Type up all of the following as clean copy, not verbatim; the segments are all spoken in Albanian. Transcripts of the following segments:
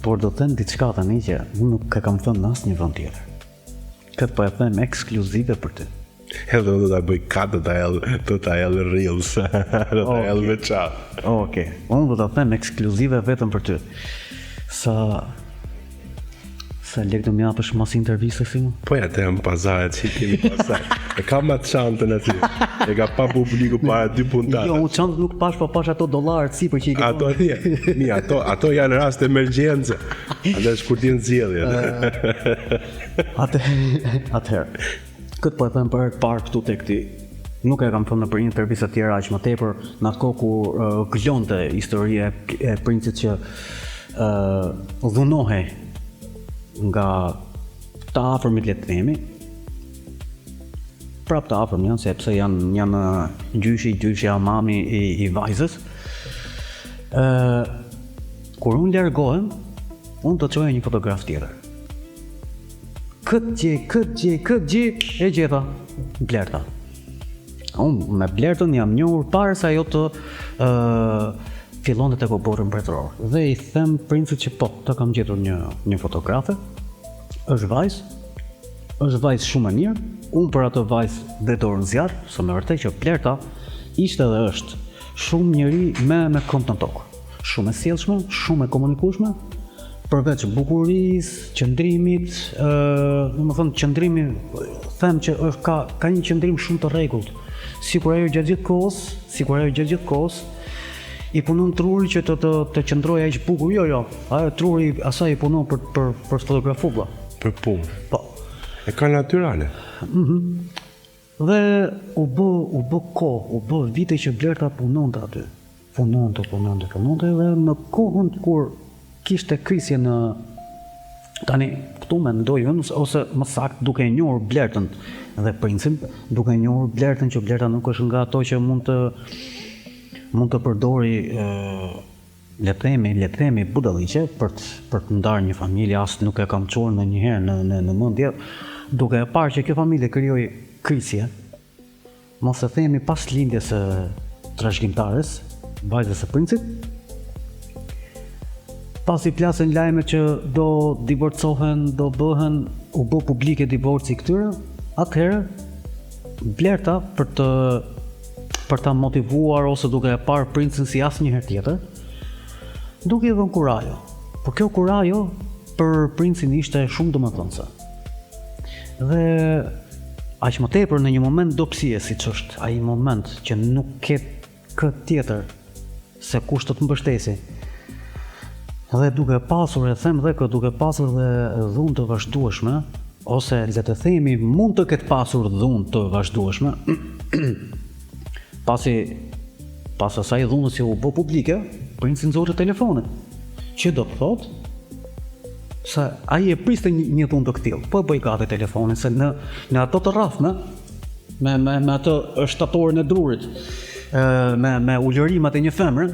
Por do të them diçka tani që unë nuk e kam thënë në asnjë vend tjetër. Këtë po e them ekskluzive për ty. Edhe do ta bëj kat, do ta jell reels, do ta jell me çat. Okej. Unë do ta them ekskluzive vetëm për ty. Sa lek do më japësh mos intervistës si më? Po ja të jam pazaret që kemi pasaj. E kam atë çantën aty. E ka pa publiku para 2 puntate. Jo, unë çantën nuk pash, po pash ato dollarët sipër që i ke. Ato janë rast emergjencë. Atë është kur ti nxjellje. Atëherë. Këtë po e them për herë të parë këtu tek ti. Nuk e kam thënë në për intervista të tjera aq më tepër në atë kohë kur gëllonte historia e princit që dhunohej nga të afërmit, le të themi. Prap të afërm janë sepse janë gjyshi amami i vajzës. Kur unë largohem, unë do të çojë një fotograf tjetër. Këtë gjë e gjeta Blerta. Unë me Blertën jam njohur para se ajo të fillonte tek oborri mbretëror. Dhe i them princit që po, të kam gjetur një fotografe. Është vajzë shumë e mirë. Unë për atë vajzë dhe dorë në zjarr, sa më vërtet që Blerta ishte dhe është shumë njëri me këmbë në tokë. Shumë e sjellshme, shumë e komunikueshme. Përveç bukurisë, qëndrimit, domethënë qëndrimi, them që ka një qëndrim shumë të rregullt. Sikur ajo gjatë gjithë kohës, i punon truri që të qëndrojë aq bukur. Jo, ajo truri asaj i punon për fotografuar. Për punë. Po. E ka natyrale. Dhe u bë vite që Blerta punonte aty. Punonte dhe në kohën kur kishte krisje në tani këtu mendoj unë, ose më saktë duke e njohur Blertën dhe princin, duke e njohur Blertën që Blerta nuk është nga ato që mund të përdori le të themi budalliqe për të ndarë një familje. As nuk e kam çuar ndonjëherë në mendje, duke e parë që kjo familje krijoi krisje, mos e themi pas lindjes së trashëgimtares, vajzës së princit. Pasi plasën lajme që do divorcohen, u bë publike divorci këtyre, atëherë Blerta për ta motivuar ose duke e parë princin si asnjëherë tjetër, duke i dhënë kurajo. Por kjo kurajo për princin ishte shumë domethënëse. Dhe aq më tepër në një moment dobësie, siç është ai moment që nuk ke këtë tjetër se kush të mbështesi. Dhe duke pasur dhe dhunë të vazhdueshme, ose le të themi mund të ketë pasur dhunë të vazhdueshme, pas asaj dhunës që u bë publike, princi nxorri telefonin, që do të thotë se ai e priste një dhunë të këtill. Po e bëi gati telefonin se në ato të rrafme, me atë shtatorin e drurit, me ulërimat e një femre,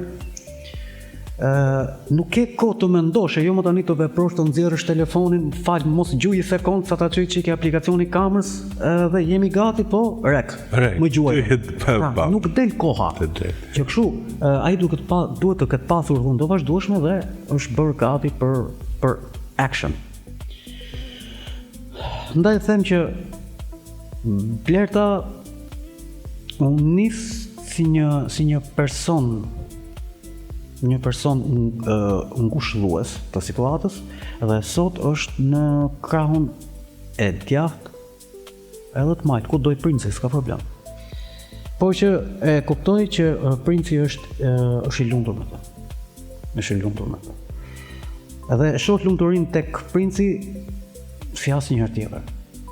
nuk ke kohë të mendosh, jo më tani të veprosh të nxjerrësh telefonin, fal mos gjuaj sekond sa ta çoj çike aplikacioni kamerës dhe jemi gati, po rek. Më gjuaj. Nuk del koha. Që kështu ai duhet të ketë pasur dhunë të vazhdueshme dhe është bërë gati për action. Ndaj them që Blerta u nis si një person ngushëllues të situatës dhe sot është në krahun e djathtë edhe të majtë, ku doj princi, s'ka problem. Por që e kuptoj që princi është i lumtur me të. Edhe shoh lumturinë tek princi si asnjëherë tjetër.